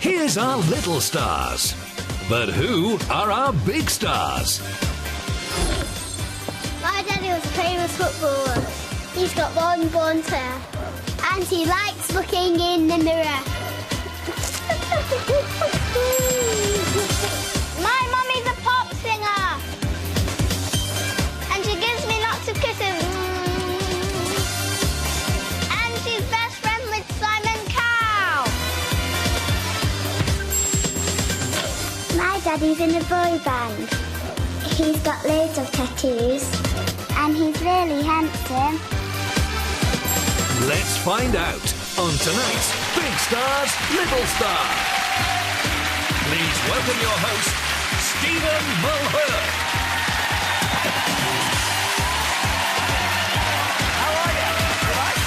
Here's our little stars. But who are our big stars? My daddy was a famous footballer. He's got long blonde hair. And he likes looking in the mirror. My mummy's a pop singer. And she gives me lots of kisses. And she's best friend with Simon Cowell. My daddy's in a boy band. He's got loads of tattoos. And he's really handsome. Let's find out on tonight's Big Stars, Little Star. Please welcome your host, Stephen Mulhern. How are you? All right?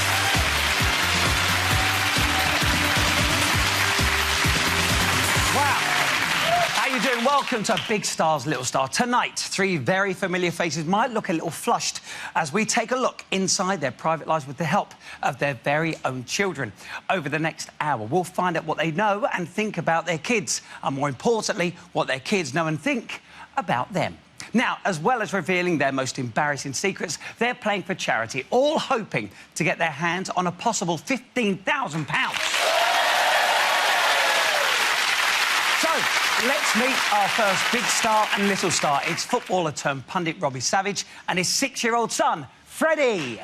Wow. How you doing? Welcome to Big Stars, Little Star. Tonight, three very familiar faces might look a little flushed as we take a look inside their private lives with the help of their very own children. Over the next hour, we'll find out what they know and think about their kids, and more importantly, what their kids know and think about them. Now, as well as revealing their most embarrassing secrets, they're playing for charity, all hoping to get their hands on a possible £15,000. So, let's meet our first big star and little star. It's footballer turned pundit Robbie Savage and his 6-year-old son, Freddie.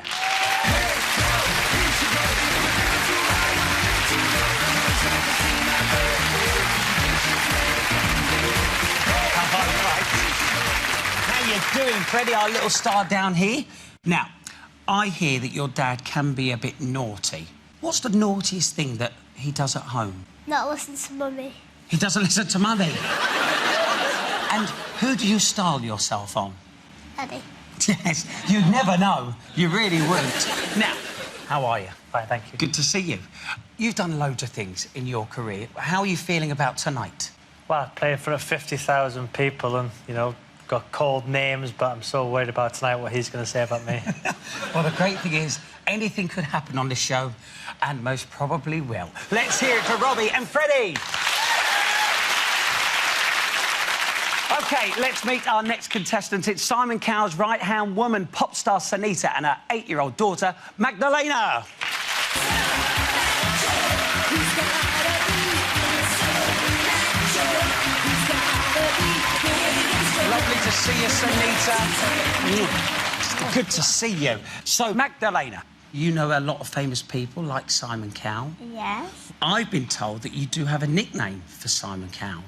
How you doing, Freddie, our little star down here? Now, I hear that your dad can be a bit naughty. What's the naughtiest thing that he does at home? Not listen to mummy. He doesn't listen to Mummy. And who do you style yourself on? Daddy. Yes, you'd never know. You really wouldn't. Now, how are you? Fine, thank you. Good to see you. You've done loads of things in your career. How are you feeling about tonight? Well, I played for 50,000 people and, you know, got called names, but I'm so worried about tonight what he's going to say about me. Well, the great thing is, anything could happen on this show, and most probably will. Let's hear it for Robbie and Freddie. OK, let's meet our next contestant. It's Simon Cowell's right-hand woman, pop star Sanita, and her 8-year-old daughter, Magdalena. Lovely to see you, Sanita. Good to see you. So, Magdalena, you know a lot of famous people like Simon Cowell. Yes. I've been told that you do have a nickname for Simon Cowell.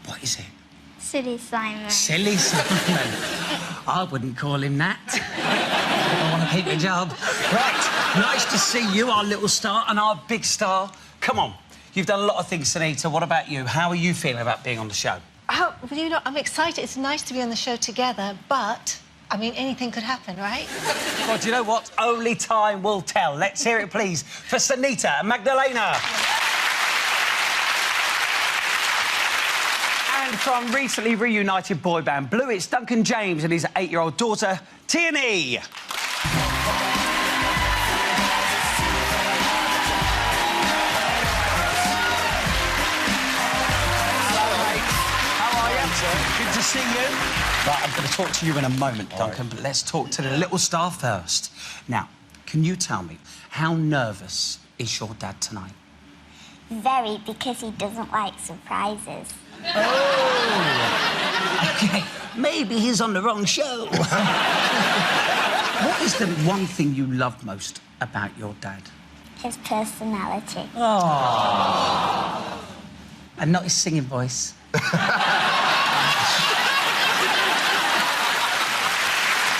What is it? Silly Simon. Silly Simon. I wouldn't call him that. I want to keep a job. Right, nice to see you, our little star and our big star. Come on, you've done a lot of things, Sanita. What about you? How are you feeling about being on the show? Oh, well, you know, I'm excited. It's nice to be on the show together, but, I mean, anything could happen, right? Well, do you know what? Only time will tell. Let's hear it, please, for Sanita and Magdalena. And from recently reunited boy band Blue, it's Duncan James and his 8-year-old daughter, Tierney. Good to see you. Right, I'm going to talk to you in a moment, Duncan, but let's talk to the little star first. Now, can you tell me, how nervous is your dad tonight? Very, because he doesn't like surprises. Oh! OK, maybe he's on the wrong show. What is the one thing you love most about your dad? His personality. Oh. And not his singing voice.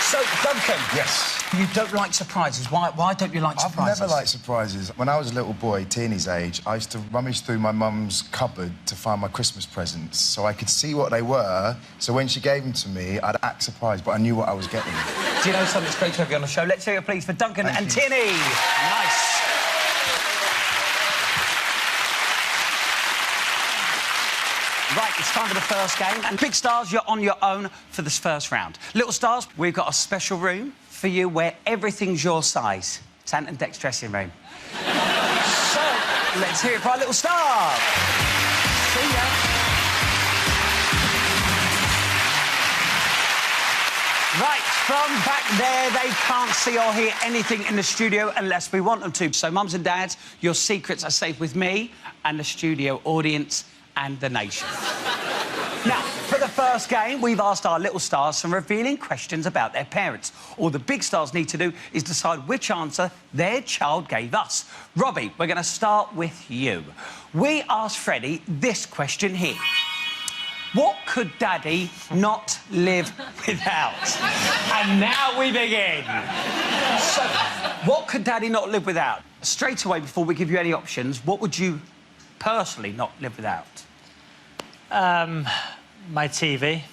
So, Duncan. Yes. You don't like surprises. Why don't you like surprises? I've never liked surprises. When I was a little boy, Teeny's age, I used to rummage through my mum's cupboard to find my Christmas presents so I could see what they were, so when she gave them to me, I'd act surprised, but I knew what I was getting. Do you know something? It's great to have you on the show. Let's hear it, please, for Duncan and Tierney. Nice. Right, it's time for the first game. And Big Stars, you're on your own for this first round. Little Stars, we've got a special room for you where everything's your size. It's Ant and Dec's dressing room. So, let's hear it for our little star. From back there, they can't see or hear anything in the studio unless we want them to. So, mums and dads, your secrets are safe with me and the studio audience and the nation. Now, for the first game, we've asked our little stars some revealing questions about their parents. All the big stars need to do is decide which answer their child gave us. Robbie, we're going to start with you. We asked Freddie this question here. What could Daddy not live without? And now we begin. So, what could Daddy not live without? Straight away, before we give you any options, what would you personally not live without? My TV.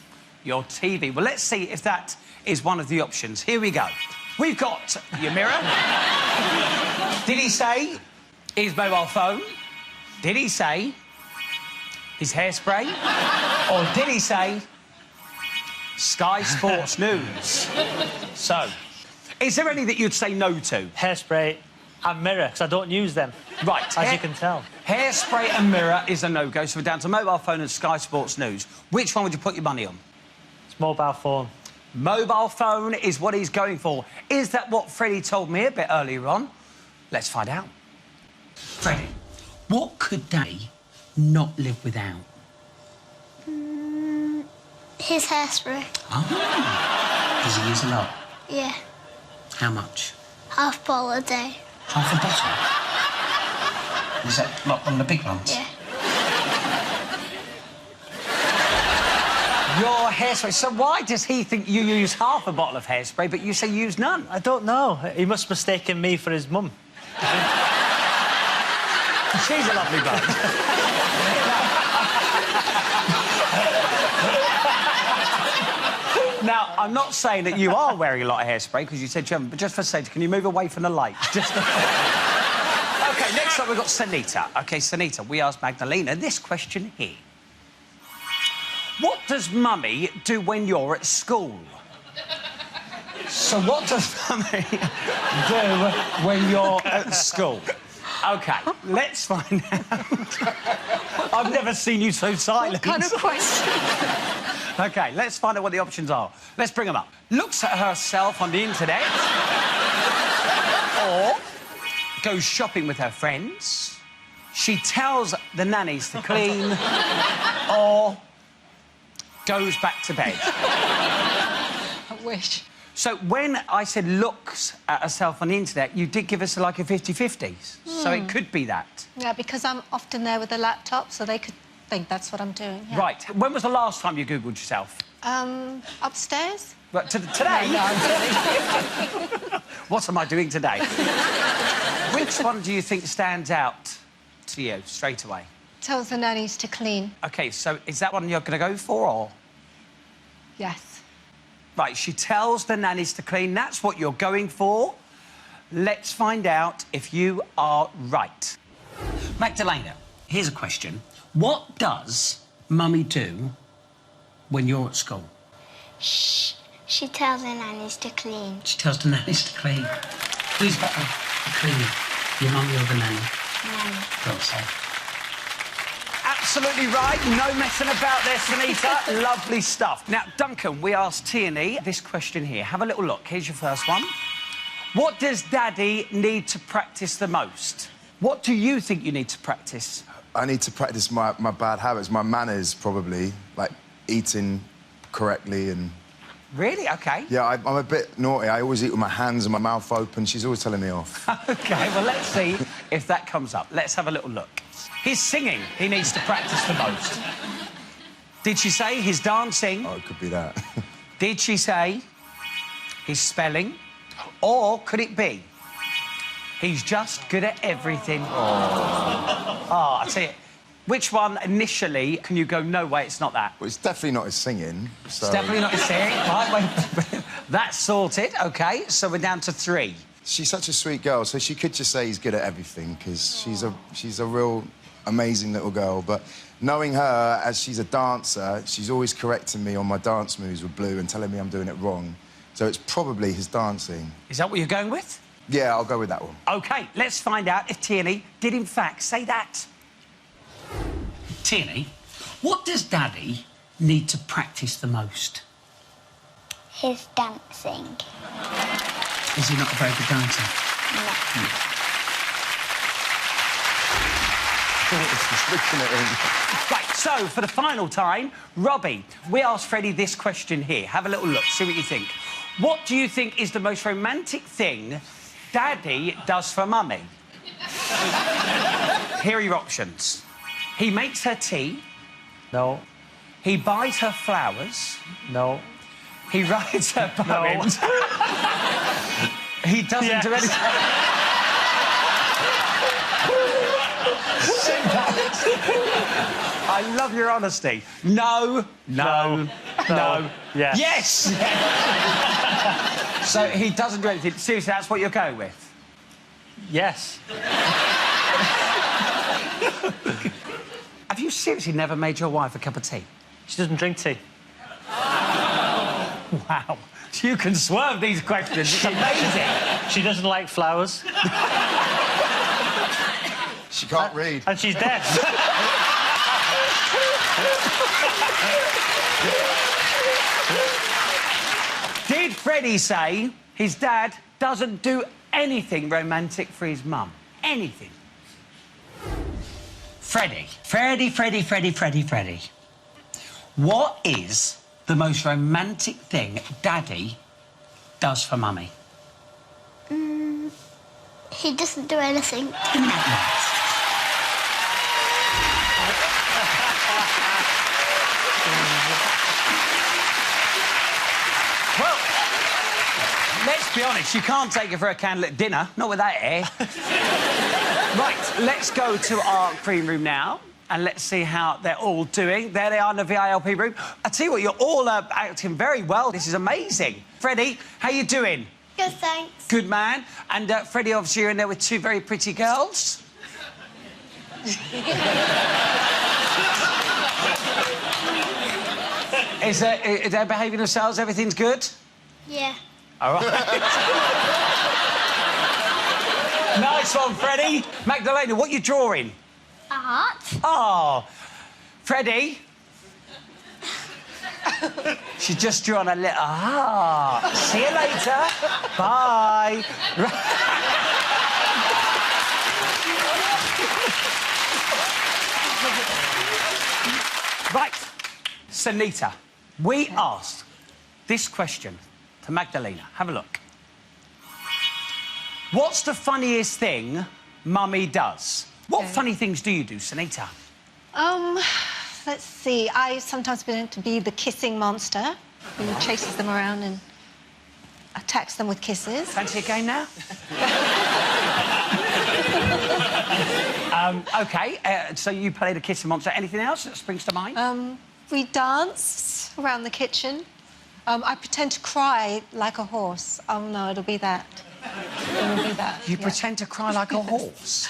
Your TV. Well, let's see if that is one of the options. Here we go. We've got your mirror. Did he say his mobile phone? Did he say his hairspray? Or did he say Sky Sports News? So, is there any that you'd say no to? Hairspray and mirror, because I don't use them. Right. As you can tell. Hairspray and mirror is a no-go, so we're down to mobile phone and Sky Sports News. Which one would you put your money on? It's mobile phone. Mobile phone is what he's going for. Is that what Freddie told me a bit earlier on? Let's find out. Freddie, what could Daddy not live without? His hairspray. Oh. Does he use a lot? Yeah. How much? Half bottle a day. Half a bottle? Is that like one of the big ones? Yeah. Your hairspray. So why does he think you use half a bottle of hairspray, but you say you use none? I don't know. He must have mistaken me for his mum. She's a lovely bug. Now, I'm not saying that you are wearing a lot of hairspray, because you said you haven't, but just for sake, can you move away from the light? Just OK, next up, we've got Sanita. OK, Sanita, we asked Magdalena this question here. What does Mummy do when you're at school? So what does Mummy do when you're at school? OK, let's find out. I've never seen you so silent. What kind of question? OK, let's find out what the options are. Let's bring them up. Looks at herself on the internet. Or goes shopping with her friends. She tells the nannies to clean. Or goes back to bed. I wish. So when I said looks at herself on the internet, you did give us like a 50-50s. So it could be that. Yeah, because I'm often there with a laptop, so they could think that's what I'm doing. Yeah. Right. When was the last time you Googled yourself? Upstairs. But today? No, I'm kidding. What am I doing today? Which one do you think stands out to you straight away? Tells the nannies to clean. OK, so is that one you're going to go for, or...? Yes. Right, she tells the nannies to clean. That's what you're going for. Let's find out if you are right. Magdalena, here's a question. What does Mummy do when you're at school? Shh. She tells the nannies to clean. She tells the nannies to clean. Who's better at cleaning, your mummy or the nanny? Nanny. Thought so. Absolutely right. No messing about there, Sunita. Lovely stuff. Now, Duncan, we asked Tierney this question here. Have a little look. Here's your first one. What does Daddy need to practice the most? What do you think you need to practice? I need to practice my bad habits, my manners, probably, like eating correctly and... Really? OK. Yeah, I'm a bit naughty. I always eat with my hands and my mouth open. She's always telling me off. OK, well, let's see if that comes up. Let's have a little look. His singing, he needs to practice the most. Did she say his dancing? Oh, it could be that. Did she say his spelling? Or could it be he's just good at everything? Oh, I tell you, which one initially can you go, no way, it's not that? Well, it's definitely not his singing, so... It's definitely not his singing. Right, wait. That's sorted, OK, so we're down to 3. She's such a sweet girl, so she could just say he's good at everything, because she's a real amazing little girl. But knowing her, as she's a dancer, she's always correcting me on my dance moves with Blue and telling me I'm doing it wrong. So it's probably his dancing. Is that what you're going with? Yeah, I'll go with that one. OK, let's find out if Tierney did, in fact, say that. Tierney, what does Daddy need to practice the most? his dancing. Is he not a very good dancer? No. Just looking at him. Right, so for the final time, Robbie, we asked Freddie this question here. Have a little look, see what you think. What do you think is the most romantic thing Daddy does for Mummy? Here are your options. He makes her tea. No. He buys her flowers. No. He writes her poems. He doesn't do anything. I love your honesty. No. Yes. Yes! So he doesn't do anything. Seriously, that's what you're going with? Yes. Have you seriously never made your wife a cup of tea? She doesn't drink tea. Wow. You can swerve these questions. It's amazing. She doesn't like flowers. She can't read. And she's deaf. Did Freddie say his dad doesn't do anything romantic for his mum? Anything? Freddie. Freddie. What is the most romantic thing Daddy does for Mummy? He doesn't do anything. Well, let's be honest, you can't take her for a candlelit dinner, not with that hair. Right, let's go to our green room now and let's see how they're all doing. There they are in the VILP room. I tell you what, you're all acting very well. This is amazing. Freddie, how you doing? Good, thanks. Good man. And Freddie, obviously, you're in there with two very pretty girls. Is they behaving themselves? Everything's good? Yeah. All right. Nice one, Freddie. Magdalena, what are you drawing? A heart. Oh, Freddie. She just drew on a little heart. See you later. Bye. Right, Sunita, we asked this question to Magdalena. Have a look. What's the funniest thing Mummy does? What funny things do you do, Sunita? Let's see. I sometimes pretend to be the kissing monster who chases them around and attacks them with kisses. Fancy a game now? OK, so you played a kissing monster. Anything else that springs to mind? We dance around the kitchen. I pretend to cry like a horse. Oh, no, it'll be that. It'll be that. You pretend to cry like a horse?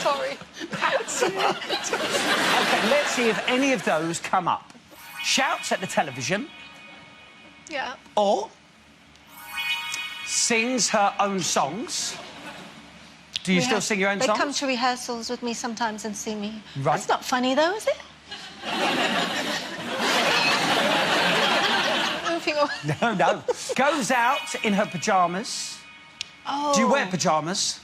Sorry. OK, let's see if any of those come up. Shouts at the television. Yeah. Or sings her own songs. Do you still sing your own songs? They come to rehearsals with me sometimes and see me. Right. That's not funny, though, is it? Moving on. No. Goes out in her pyjamas. Oh. Do you wear pyjamas?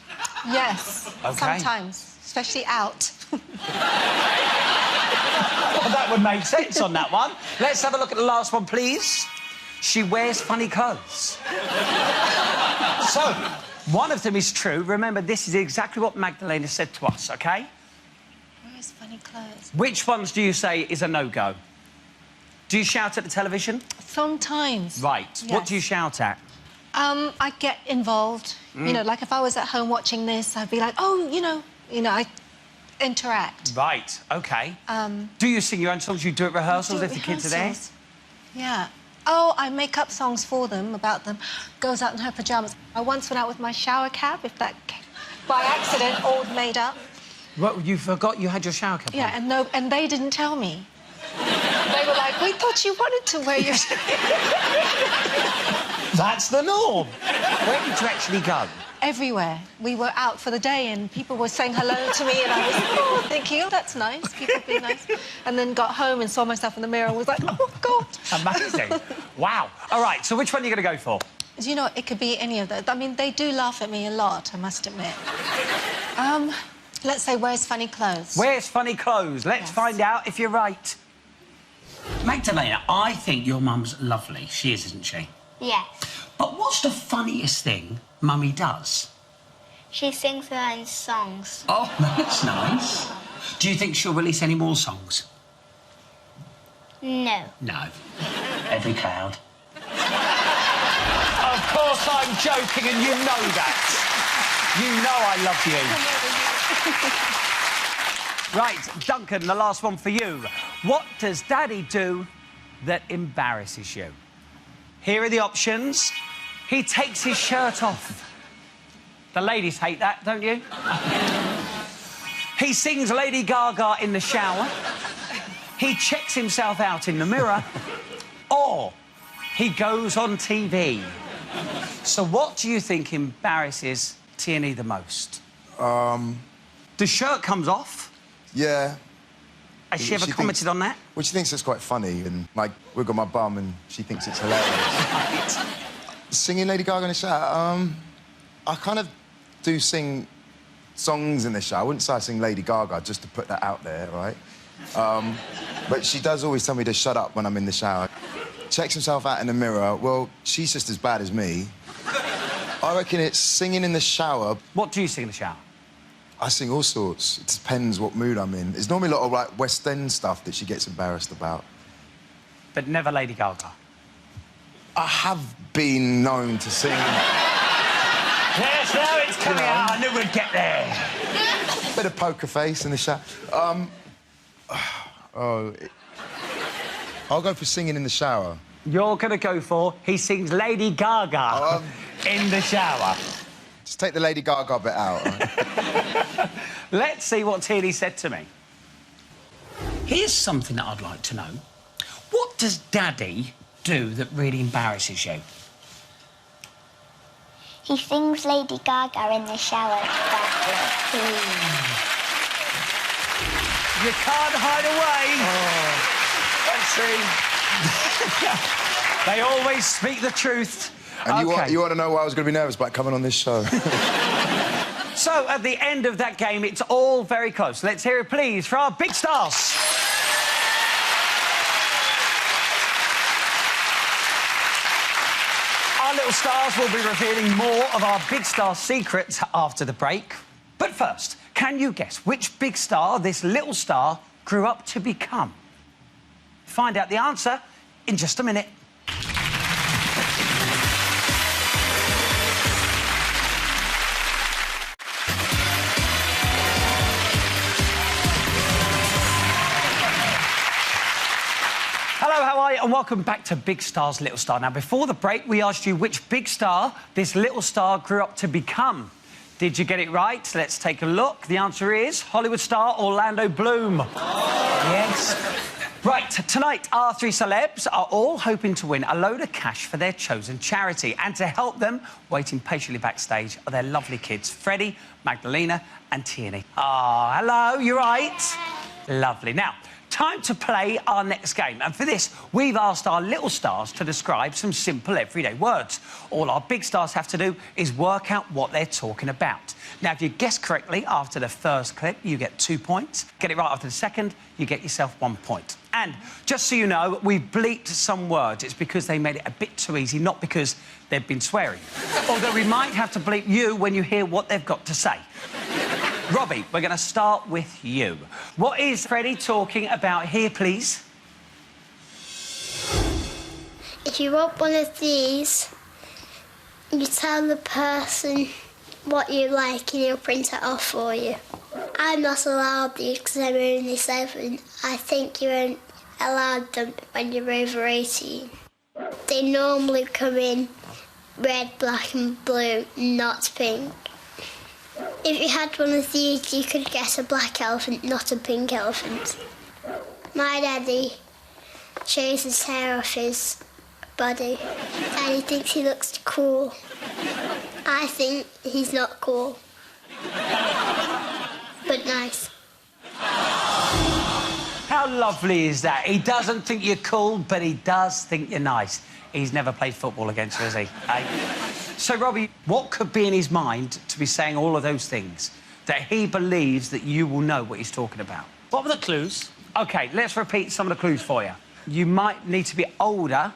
Yes. OK. Sometimes, especially out. Well, that would make sense on that one. Let's have a look at the last one, please. She wears funny clothes. So, one of them is true. Remember, this is exactly what Magdalena said to us, OK? Where's funny clothes? Which ones do you say is a no-go? Do you shout at the television? Sometimes. Right. Yes. What do you shout at? I get involved. You know, like if I was at home watching this, I'd be like, oh, you know, I interact. Right, OK. Do you sing your own songs? You do it at rehearsals if the kids are there? Rehearsals. Yeah. Oh, I make up songs for them, about them. Goes out in her pyjamas. I once went out with my shower cap, if that... by accident, all made up. What, you forgot you had your shower cap on? Yeah, and they didn't tell me. They were like, we thought you wanted to wear your... That's the norm. Where did you actually go? everywhere. We were out for the day and people were saying hello to me and I was thinking, oh, that's nice, people being nice. And then got home and saw myself in the mirror and was like, oh, God. Amazing. Wow. All right, so which one are you going to go for? Do you know, it could be any of those. I mean, they do laugh at me a lot, I must admit. Let's say, where's funny clothes? Where's funny clothes? Let's find out if you're right. Magdalena, I think your mum's lovely. She is, isn't she? Yes. But what's the funniest thing Mummy does? She sings her own songs. Oh, that's nice. Do you think she'll release any more songs? No. No. Every cloud. Of course I'm joking and you know that. You know I love you. Right, Duncan, the last one for you. What does Daddy do that embarrasses you? Here are the options. He takes his shirt off. The ladies hate that, don't you? He sings Lady Gaga in the shower. He checks himself out in the mirror. Or he goes on TV. So what do you think embarrasses Tierney the most? The shirt comes off. Yeah. Has she ever commented on that? Well, she thinks it's quite funny and, like, wiggle my bum and she thinks it's hilarious. Singing Lady Gaga in the shower, I kind of do sing songs in the shower. I wouldn't say I sing Lady Gaga, just to put that out there, right? But she does always tell me to shut up when I'm in the shower. Checks himself out in the mirror. Well, she's just as bad as me. I reckon it's singing in the shower. What do you sing in the shower? I sing all sorts. It depends what mood I'm in. There's normally a lot of, like, West End stuff that she gets embarrassed about. But never Lady Gaga? I have been known to sing... Yes, now it's coming out. I knew we'd get there. Bit of poker face in the shower. I'll go for singing in the shower. You're going to go for he sings Lady Gaga in the shower. Just take the Lady Gaga bit out. Right? Let's see what Tierney said to me. Here's something that I'd like to know. What does Daddy do that really embarrasses you? He sings Lady Gaga in the shower. You can't hide away. Let's see. They always speak the truth. And you want to know why I was going to be nervous about coming on this show? So, at the end of that game, it's all very close. Let's hear it, please, for our big stars. Our little stars will be revealing more of our big star secrets after the break. But first, can you guess which big star this little star grew up to become? Find out the answer in just a minute. Hello, how are you? And welcome back to Big Star's Little Star. Now, before the break, we asked you which big star this little star grew up to become. Did you get it right? Let's take a look. The answer is Hollywood star Orlando Bloom. Yes. Right, tonight, our three celebs are all hoping to win a load of cash for their chosen charity. And to help them, waiting patiently backstage, are their lovely kids, Freddie, Magdalena and Tierney. Ah, hello, you right? Lovely. Now, time to play our next game. And for this, we've asked our little stars to describe some simple everyday words. All our big stars have to do is work out what they're talking about. Now, if you guess correctly after the first clip, you get 2 points. Get it right after the second, you get yourself 1 point. And just so you know, we've bleeped some words. It's because they made it a bit too easy, not because they've been swearing. Although we might have to bleep you when you hear what they've got to say. Robbie, we're going to start with you. What is Freddie talking about here, please? If you want one of these, you tell the person what you like and he'll print it off for you. I'm not allowed these because I'm only 7. I think you're allowed them when you're over 18. They normally come in red, black and blue, not pink. If you had one of these, you could get a black elephant, not a pink elephant. My daddy shaves his hair off his body and he thinks he looks cool. I think he's not cool. But nice. How lovely is that? He doesn't think you're cool, but he does think you're nice. He's never played football against you, has he? So, Robbie, what could be in his mind to be saying all of those things that he believes that you will know what he's talking about? What were the clues? OK, let's repeat some of the clues for you. You might need to be older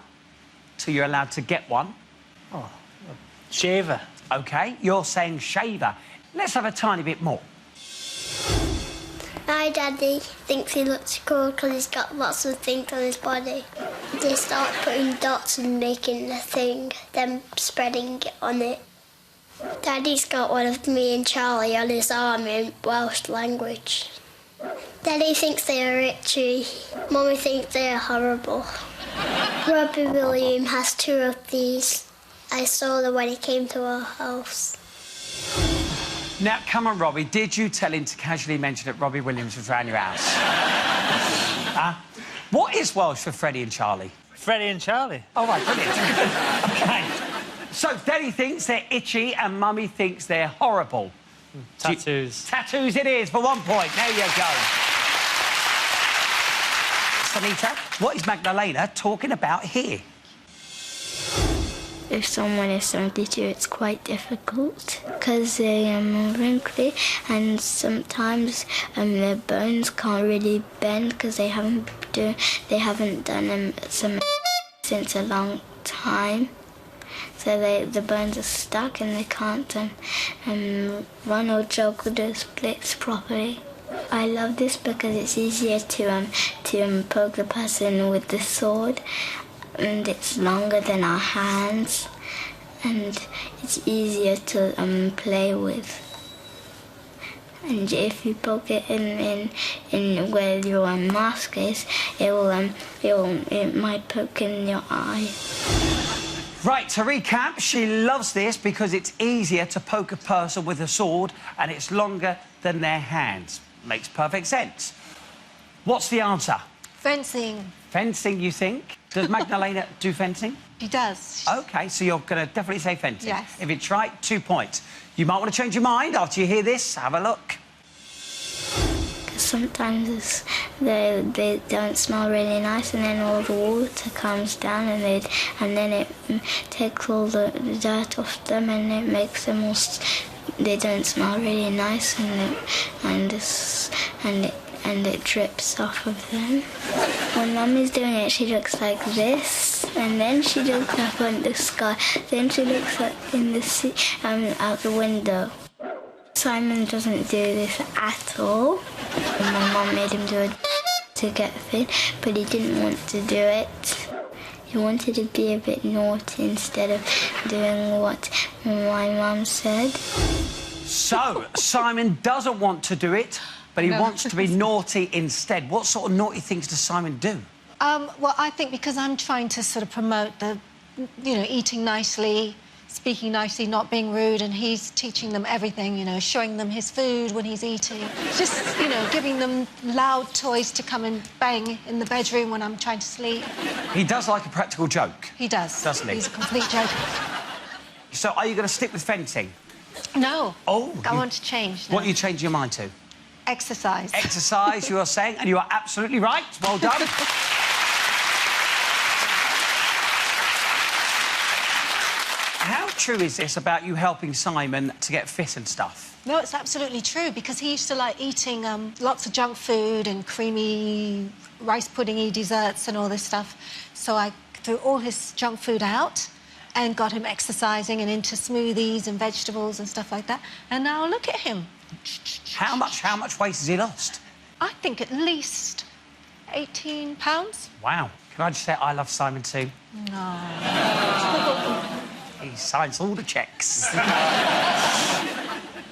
till you're allowed to get one. Oh, a shaver. OK, you're saying shaver. Let's have a tiny bit more. My daddy thinks he looks cool because he's got lots of things on his body. They start putting dots and making a thing, then spreading it on it. Daddy's got one of me and Charlie on his arm in Welsh language. Daddy thinks they're itchy. Mummy thinks they're horrible. Robbie Williams has 2 of these. I saw them when he came to our house. Now, come on, Robbie, did you tell him to casually mention that Robbie Williams was around your house? What is Welsh for Freddie and Charlie? Freddie and Charlie. Oh, right, brilliant. OK. So, Daddy thinks they're itchy and Mummy thinks they're horrible. Tattoos. Tattoos it is, for 1 point. There you go. Sanita, what is Magdalena talking about here? If someone is 72, it's quite difficult because they are more wrinkly and sometimes their bones can't really bend because they haven't done some since a long time. So the bones are stuck and they can't run or jog or do splits properly. I love this because it's easier to poke the person with the sword. And it's longer than our hands, and it's easier to play with. And if you poke it in where your mask is, it might poke in your eye. Right, to recap, she loves this because it's easier to poke a person with a sword and it's longer than their hands. Makes perfect sense. What's the answer? Fencing. Fencing, you think? Does Magdalena do fencing? She does. OK, so you're going to definitely say fencing. Yes. If it's right, 2 points. You might want to change your mind after you hear this. Have a look. Sometimes they don't smell really nice, and then all the water comes down, and then it takes all the dirt off them, and it makes them all. They don't smell really nice, and it drips off of them. When Mummy's doing it, she looks like this, and then she looks up in the sky, then she looks up in the sea, out the window. Simon doesn't do this at all. My mum made him do it to get fit, but he didn't want to do it. He wanted to be a bit naughty instead of doing what my mum said. So, Simon doesn't want to do it, but he wants to be naughty instead. What sort of naughty things does Simon do? Well, I think because I'm trying to sort of promote the, eating nicely, speaking nicely, not being rude, and he's teaching them everything, showing them his food when he's eating. Just, giving them loud toys to come and bang in the bedroom when I'm trying to sleep. He does like a practical joke. He does. Doesn't he? He's a complete joker. So, are you going to stick with fencing? No. Oh. I want to change now. What are you changing your mind to? Exercise. Exercise, you are saying, and you are absolutely right. Well done. How true is this about you helping Simon to get fit and stuff? No, it's absolutely true, because he used to like eating lots of junk food and creamy rice puddingy desserts and all this stuff. So I threw all his junk food out and got him exercising and into smoothies and vegetables and stuff like that. And now look at him. How much weight has he lost? I think at least 18 pounds. Wow. Can I just say I love Simon too? No. He signs all the checks.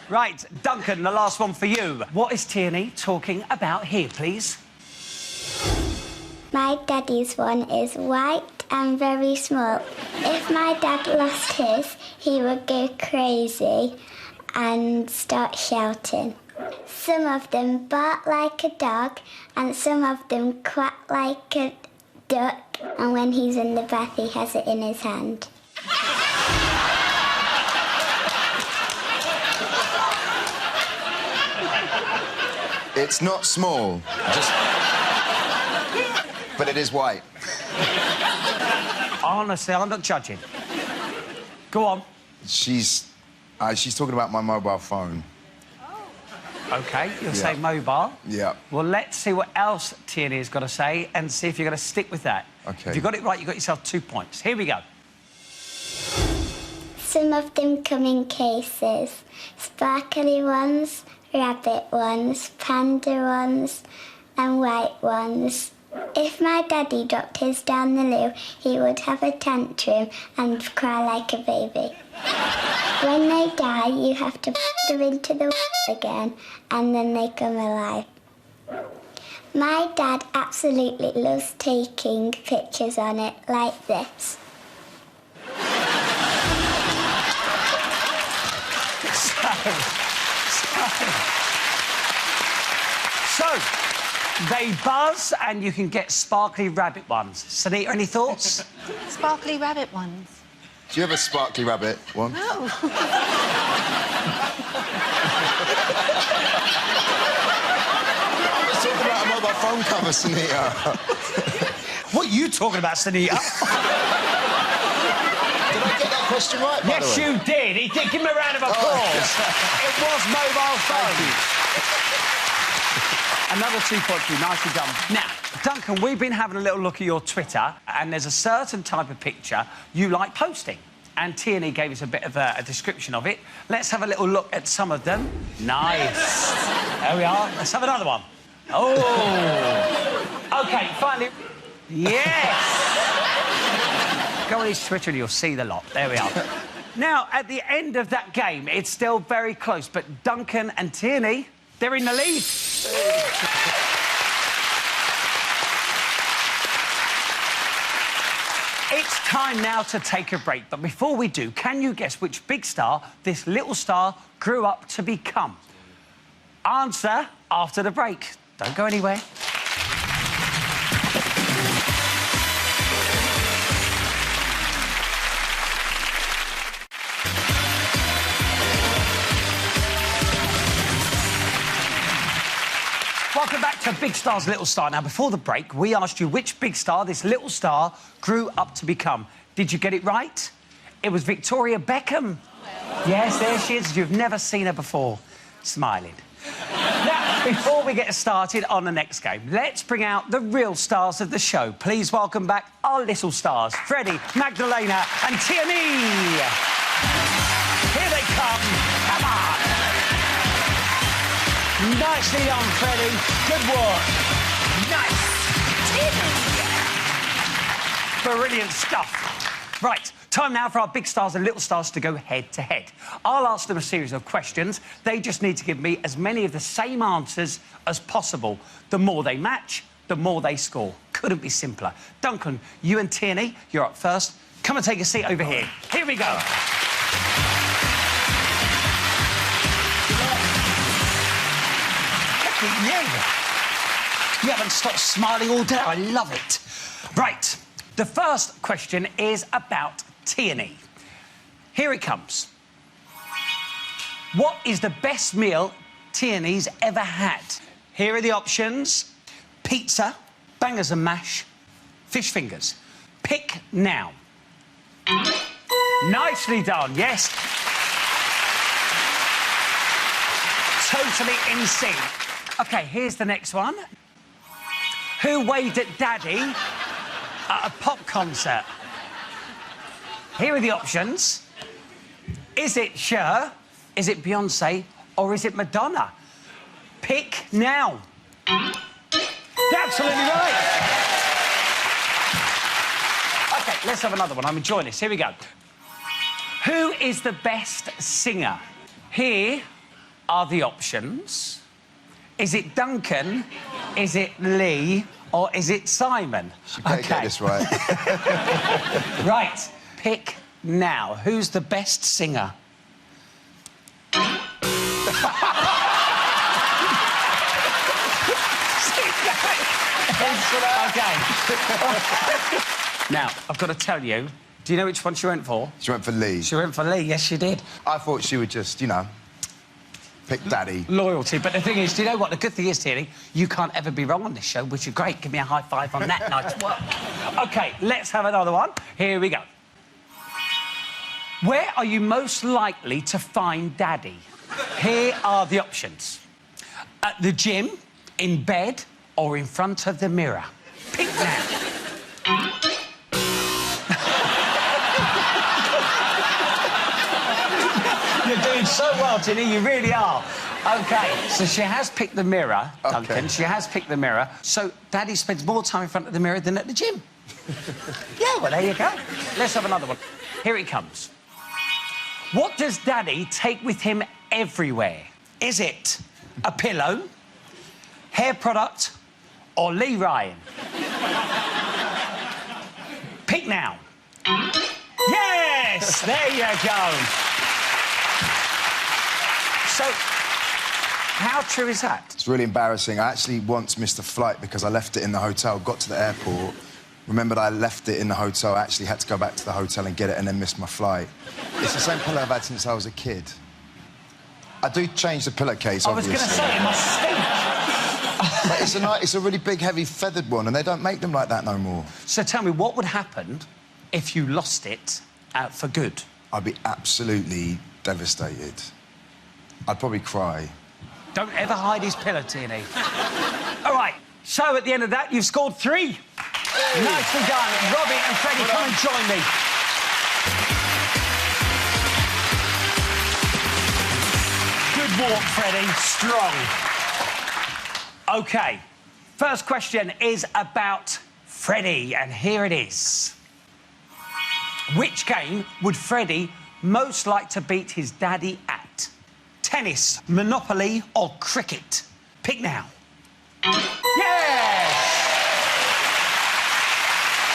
Right, Duncan, the last one for you. What is Tierney talking about here, please? My daddy's one is white and very small. If my dad lost his, he would go crazy and start shouting. Some of them bark like a dog and some of them quack like a duck. And when he's in the bath, he has it in his hand. It's not small. Just... but it is white. Honestly, I'm not judging. Go on. She's talking about my mobile phone. OK, you'll say mobile. Yeah. Well, let's see what else Tierney's got to say and see if you're going to stick with that. OK. If you got it right, you got yourself 2 points. Here we go. Some of them come in cases. Sparkly ones, rabbit ones, panda ones and white ones. If my daddy dropped his down the loo, he would have a tantrum and cry like a baby. When they die, you have to put them into the again, and then they come alive. My dad absolutely loves taking pictures on it, like this. So, they buzz and you can get sparkly rabbit ones. Sunita, any thoughts? Sparkly rabbit ones. Do you have a sparkly rabbit one? No. I was talking about a mobile phone cover, Sunita. What are you talking about, Sunita? Did I get that question right, by Yes, the way? you did. He did. Give him a round of applause. It was mobile phone. Another 2 points for you. Nicely done. Now, Duncan, we've been having a little look at your Twitter, and there's a certain type of picture you like posting. And Tierney gave us a bit of a description of it. Let's have a little look at some of them. Nice. There we are. Let's have another one. Oh. OK, finally. Yes. Go on his Twitter and you'll see the lot. There we are. Now, at the end of that game, it's still very close, but Duncan and Tierney, they're in the lead. It's time now to take a break, but before we do, can you guess which big star this little star grew up to become? Answer after the break. Don't go anywhere. Welcome back to Big Star's Little Star. Now, before the break, we asked you which big star this little star grew up to become. Did you get it right? It was Victoria Beckham. Yes, there she is. You've never seen her before. Smiling. Now, before we get started on the next game, let's bring out the real stars of the show. Please welcome back our little stars, Freddie, Magdalena and Tierney. Here they come. Come on. Nicely done, Freddie. Good work. Nice. Brilliant stuff. Right, time now for our big stars and little stars to go head-to-head. I'll ask them a series of questions. They just need to give me as many of the same answers as possible. The more they match, the more they score. Couldn't be simpler. Duncan, you and Tierney, you're up first. Come and take a seat over here. Here we go. You haven't stopped smiling all day. I love it. Right, the first question is about Tierney. Here it comes. What is the best meal Tierney's ever had? Here are the options. Pizza, bangers and mash, fish fingers. Pick now. Nicely done, yes. Totally in sync. OK, here's the next one. Who waved at Daddy at a pop concert? Here are the options. Is it Cher, is it Beyonce, or is it Madonna? Pick now. Absolutely right. OK, let's have another one. I'm enjoying this. Here we go. Who is the best singer? Here are the options. Is it Duncan, is it Lee, or is it Simon? She better get this right. Right, pick now. Who's the best singer? OK. Now, I've got to tell you, do you know which one she went for? She went for Lee. She went for Lee, yes, she did. I thought she would just, you know, Pick Daddy. Loyalty. But the thing is, do you know what? The good thing is, Tierney, you can't ever be wrong on this show, which is great. Give me a high five on that. Nice work. OK, let's have another one. Here we go. Where are you most likely to find Daddy? Here are the options. At the gym, in bed, or in front of the mirror. Pick now. You're doing so well, Tierney, you really are. OK, so she has picked the mirror, Duncan. Okay. She has picked the mirror. So Daddy spends more time in front of the mirror than at the gym. Yeah, well, there you go. Let's have another one. Here it comes. What does Daddy take with him everywhere? Is it a pillow, hair product, or Lee Ryan? Pick now. Yes! There you go. So, how true is that? It's really embarrassing. I actually once missed a flight because I left it in the hotel, got to the airport, remembered I left it in the hotel, I actually had to go back to the hotel and get it and then missed my flight. It's the same pillow I've had since I was a kid. I do change the pillowcase, obviously. I was going to say, it must stink. But it's a really big, heavy, feathered one, and they don't make them like that no more. So tell me, what would happen if you lost it for good? I'd be absolutely devastated. I'd probably cry. Don't ever hide his pillow, Tierney. All right, so at the end of that, you've scored 3. Hey. Nicely done. Robbie and Freddie, come and join me. Good walk, Freddie. Strong. OK, first question is about Freddie, and here it is. Which game would Freddie most like to beat his daddy at? Tennis, Monopoly, or cricket? Pick now. Yes!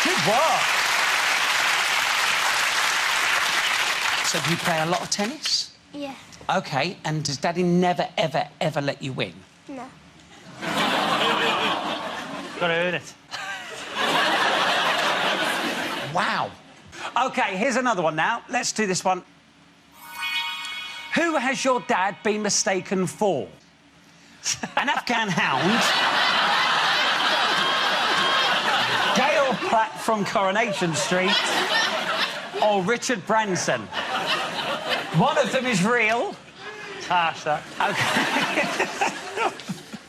Good work. So do you play a lot of tennis? Yeah. OK, and does Daddy never, ever, ever let you win? No. Got to earn it. Wow. OK, here's another one now. Let's do this one. Who has your dad been mistaken for? An Afghan hound? Gail Platt from Coronation Street? Or Richard Branson? One of them is real. It's harsh, that. OK.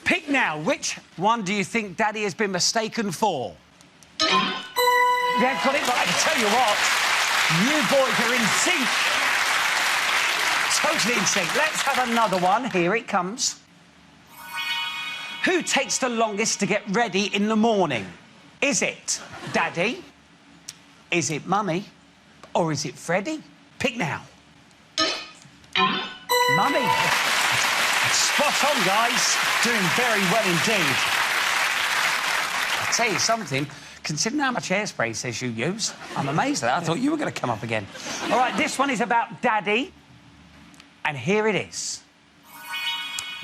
Pick now. Which one do you think Daddy has been mistaken for? Yeah, got it right. I tell you what, you boys are in sync. Totally in sync. Let's have another one. Here it comes. Who takes the longest to get ready in the morning? Is it Daddy? Is it Mummy? Or is it Freddie? Pick now. Mummy. Spot on, guys. Doing very well indeed. I'll tell you something. Considering how much hairspray he says you use, I'm amazed at that. I thought you were going to come up again. All right, this one is about Daddy. And here it is.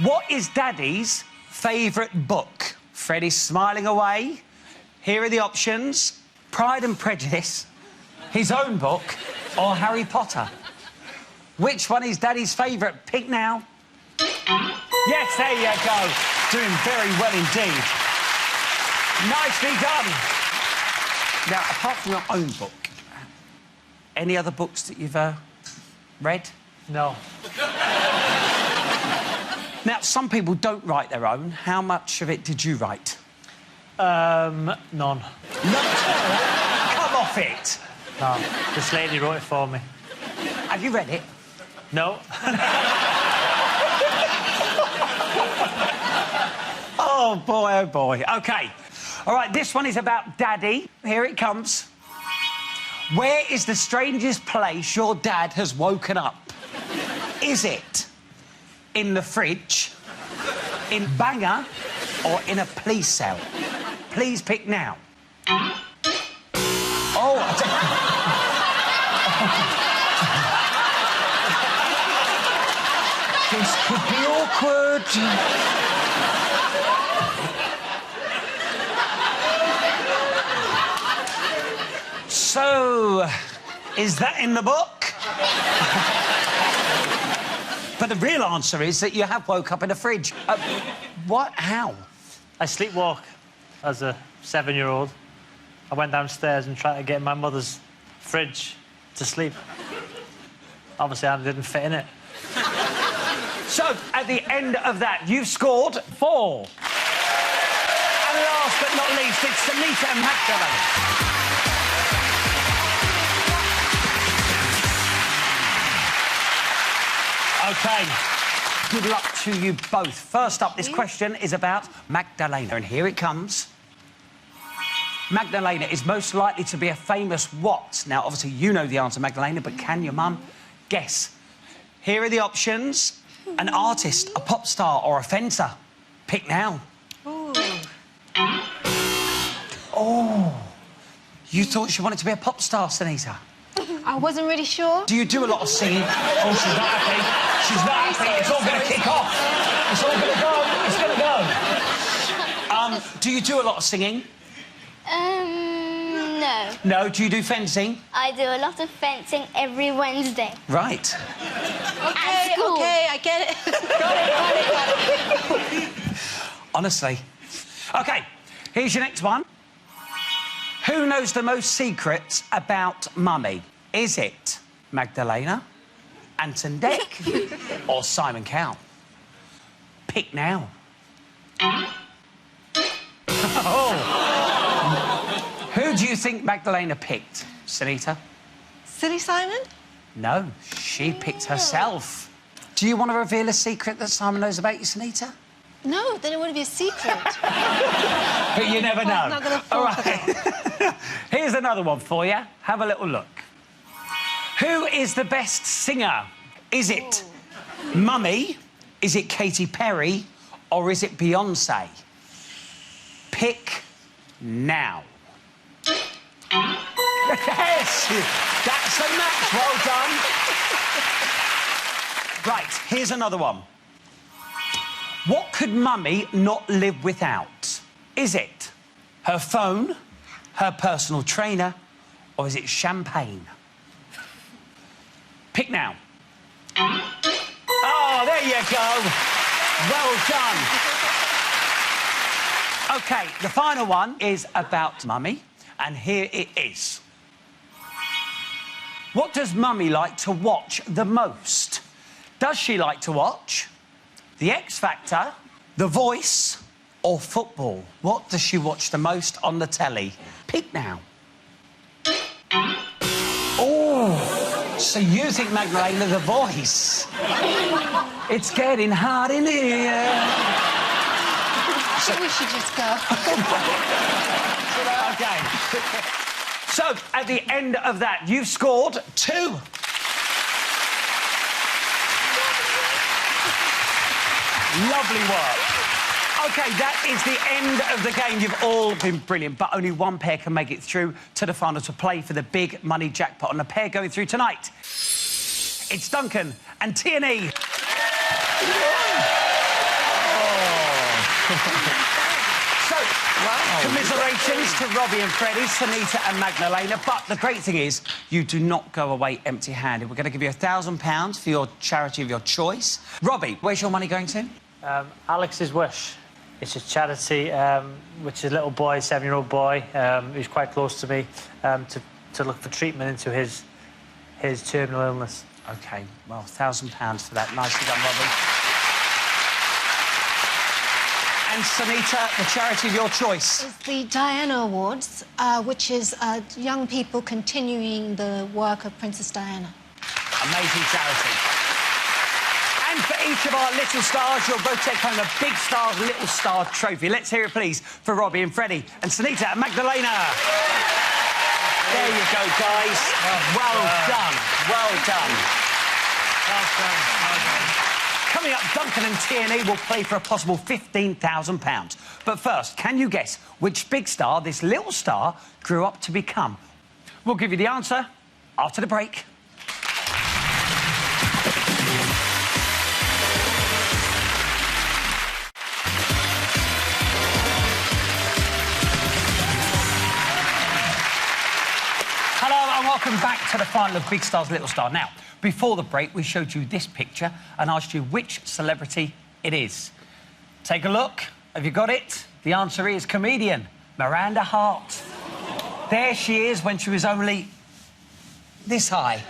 What is Daddy's favourite book? Freddie's smiling away. Here are the options. Pride and Prejudice, his own book, or Harry Potter. Which one is Daddy's favourite? Pick now. Yes, there you go. Doing very well indeed. Nicely done. Now, apart from your own book, any other books that you've read? No. Now, some people don't write their own. How much of it did you write? None. None at all? Come off it. No, this lady wrote it for me. Have you read it? No. Oh, boy, oh, boy. OK. All right, this one is about Daddy. Here it comes. Where is the strangest place your dad has woken up? Is it in the fridge, in Bangor, or in a police cell? Please pick now. Oh, this could be awkward. So, is that in the book? But the real answer is that you have woke up in a fridge. What? How? I sleepwalk as a 7-year-old. I went downstairs and tried to get in my mother's fridge to sleep. Obviously, I didn't fit in it. So, at the end of that, you've scored 4. And last but not least, it's Sunita and Magdalena. OK. Good luck to you both. First up, this question is about Magdalena, and here it comes. Magdalena is most likely to be a famous what? Now, obviously, you know the answer, Magdalena, but can your mum guess? Here are the options. An artist, a pop star or a fencer. Pick now. Ooh. Oh. You thought she wanted to be a pop star, Sunita? I wasn't really sure. Do you do a lot of singing? Oh, she's not happy. She's not happy. It's all going to kick off. It's all going to go. It's going to go. Do you do a lot of singing? No. No. Do you do fencing? I do a lot of fencing every Wednesday. Right. Okay, okay, I get it. got it. Honestly. OK, here's your next one. Who knows the most secrets about Mummy? Is it Magdalena, Anton Deck, or Simon Cowell? Pick now. Oh. Who do you think Magdalena picked, Sunita? Silly Simon? No, she picked herself. Do you want to reveal a secret that Simon knows about you, Sunita? No, then it wouldn't be a secret. But you never know. I'm not going to fall for that. Here's another one for you. Have a little look. Who is the best singer? Is it Mummy? Is it Katy Perry? Or is it Beyonce? Pick now. Yes! That's a match. Well done. Right, here's another one. What could Mummy not live without? Is it her phone, her personal trainer, or is it champagne? Pick now. Oh, there you go. Well done. OK, the final one is about Mummy, and here it is. What does Mummy like to watch the most? Does she like to watch The X Factor, The Voice, or football? What does she watch the most on the telly? Pick now. Oh, so you think, Magdalena, The Voice? It's getting hot in here. I think we should just go. OK. So, at the end of that, you've scored 2. Lovely work. OK, that is the end of the game. You've all been brilliant, but only one pair can make it through to the final to play for the big money jackpot. And the pair going through tonight, it's Duncan and T&E. So, commiserations to Robbie and Freddie, Sunita and Magdalena. But the great thing is, you do not go away empty-handed. We're going to give you £1,000 for your charity of your choice. Robbie, where's your money going to? Alex's Wish. It's a charity which is a little boy, 7-year-old boy, who's quite close to me, to look for treatment into his terminal illness. OK, well, £1,000 for that. Nicely done, Robbie. And Sunita, the charity of your choice? It's the Diana Awards, which is young people continuing the work of Princess Diana. Amazing charity. And for each of our little stars, you'll both take home the Big Stars Little Star trophy. Let's hear it, please, for Robbie and Freddie and Sunita and Magdalena. There you go, guys. Well done. Well done. Well done. Well done. Coming up, Duncan and T&E will play for a possible £15,000. But first, can you guess which big star this little star grew up to become? We'll give you the answer after the break. Hello and welcome back to the final of Big Stars Little Star. Now, before the break, we showed you this picture and asked you which celebrity it is. Take a look. Have you got it? The answer is comedian Miranda Hart. There she is when she was only this high.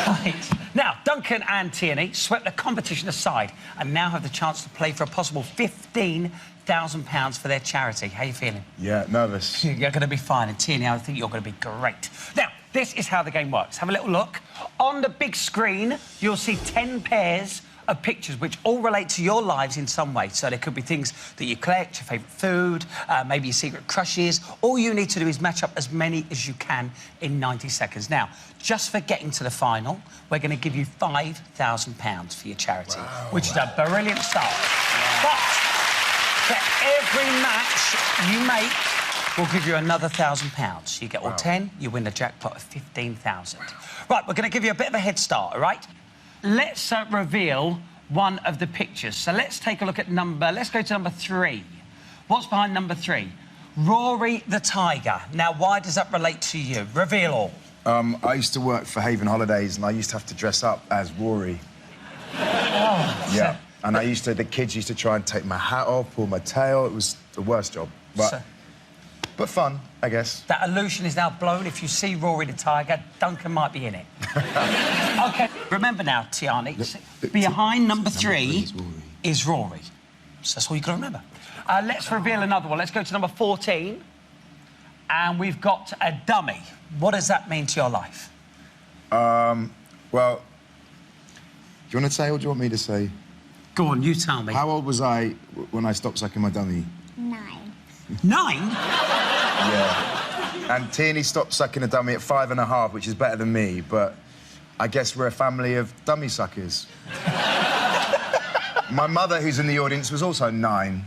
Right. Now, Duncan and Tierney swept the competition aside and now have the chance to play for a possible £15,000 for their charity. How are you feeling? Yeah, nervous. You're going to be fine. And Tierney, I think you're going to be great. Now, this is how the game works. Have a little look. On the big screen, you'll see 10 pairs of pictures which all relate to your lives in some way. So there could be things that you collect, your favourite food, maybe your secret crushes. All you need to do is match up as many as you can in 90 seconds. Now, just for getting to the final, we're going to give you £5,000 for your charity, which is a brilliant start. But for every match you make, we'll give you another £1,000. You get all 10, you win the jackpot of £15,000. Right, we're going to give you a bit of a head start, all right? Let's reveal one of the pictures. So let's take a look at let's go to number 3. What's behind number 3? Rory the Tiger. Now, why does that relate to you? Reveal all. I used to work for Haven Holidays and I used to have to dress up as Rory. Oh, yeah. And the kids used to try and take my hat off, pull my tail. It was the worst job. But fun, I guess. That illusion is now blown. If you see Rory the Tiger, Duncan might be in it. OK, remember now, Tierney, behind number 3 is Rory. So that's all you've got to remember. Let's reveal another one. Let's go to number 14. And we've got a dummy. What does that mean to your life? Well, do you want to say or do you want me to say? Go on, you tell me. How old was I when I stopped sucking my dummy? 9. 9? Yeah. And Tierney stopped sucking a dummy at 5.5, which is better than me, but I guess we're a family of dummy suckers. My mother, who's in the audience, was also 9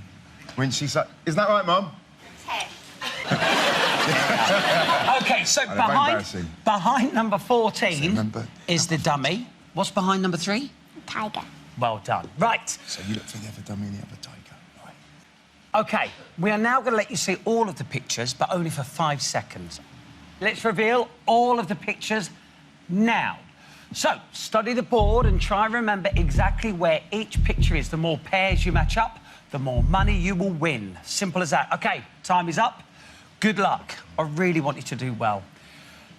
when she sucked... Isn't that right, Mum? 10. OK, so behind number 14 is the dummy. What's behind number 3? Tiger. Well done. Right. So you look for the other dummy and the other tiger. Right. OK, we are now going to let you see all of the pictures, but only for 5 seconds. Let's reveal all of the pictures now. So, study the board and try and remember exactly where each picture is. The more pairs you match up, the more money you will win. Simple as that. OK, time is up. Good luck. I really want you to do well.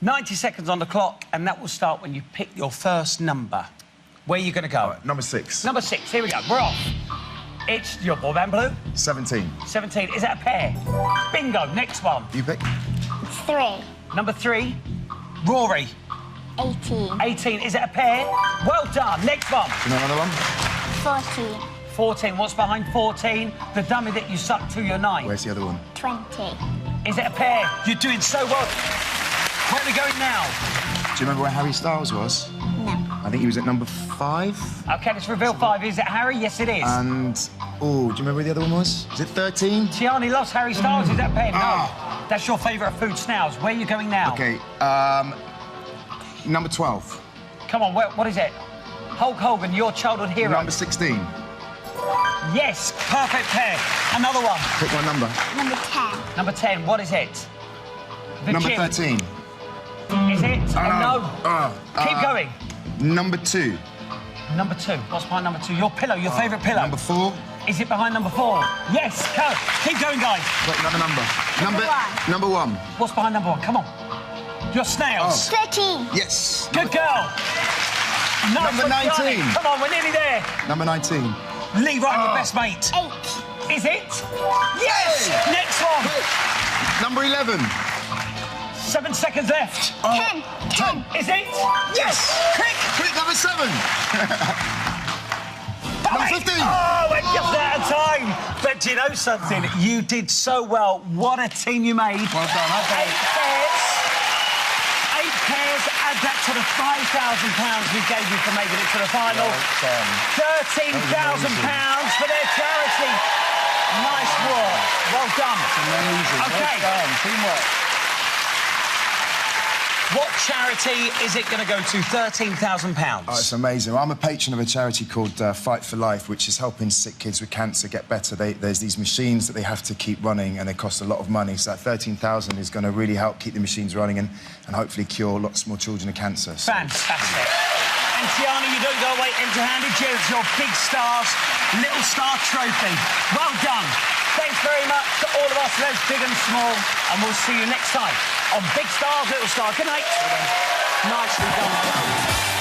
90 seconds on the clock, and that will start when you pick your first number. Where are you going to go? Right, number 6. Number 6. Here we go. We're off. It's your ball, Van Blue. 17. 17. Is that a pair? Bingo. Next one. You pick? 3. Number 3. Rory. 18. 18. Is it a pair? Well done. Next one. You know another one? 14. 14. What's behind 14? The dummy that you sucked till you're 9. Where's the other one? 20. Is it a pair? You're doing so well. Where are we going now? Do you remember where Harry Styles was? No. I think he was at number 5. OK, let's reveal 5. Is it Harry? Yes, it is. And... Oh, do you remember where the other one was? Is it 13? Tierney lost Harry Styles. Is that a pair? No. That's your favourite food, snails. Where are you going now? OK, number 12. Come on, what is it? Hulk Hogan, your childhood hero. Number 16. Yes, perfect pair. Another one. Pick one number. Number 10. Number 10, what is it? The Number gym. 13. Is it? No. Keep going. Number 2. Number 2. What's behind number 2? Your pillow, your favourite pillow. Number 4. Is it behind number 4? Yes, go. Keep going, guys. Wait, another number. Number 1. What's behind number 1? Come on. Your snails. 13. Yes. Good girl. Nice Number 19. Johnny. Come on, we're nearly there. Number 19. Lee Ryan, your best mate. 8. Is it? Yes. Hey. Next one. Number 11. 7 seconds left. 10. 10. Is it? Yes. Quick. Number 7. Number 15. Oh, we're just out of time. But do you know something? You did so well. What a team you made. Well done. 8 pairs. 8 pairs. Add that to the £5,000 we gave you for making it to the final. £13,000 for their charity. Nice work. Well done. Amazing. OK. Well done. Teamwork. What charity is it going to go to? £13,000. Oh, it's amazing. I'm a patron of a charity called Fight for Life, which is helping sick kids with cancer get better. There's these machines that they have to keep running, and they cost a lot of money. So that £13,000 is going to really help keep the machines running and hopefully cure lots more children of cancer. So. Fantastic. Tiana, you don't go away empty-handed. Here's your Big Stars Little Star trophy. Well done. Thanks very much to all of us, those big and small, and we'll see you next time on Big Stars Little Star. Good night. Nicely done.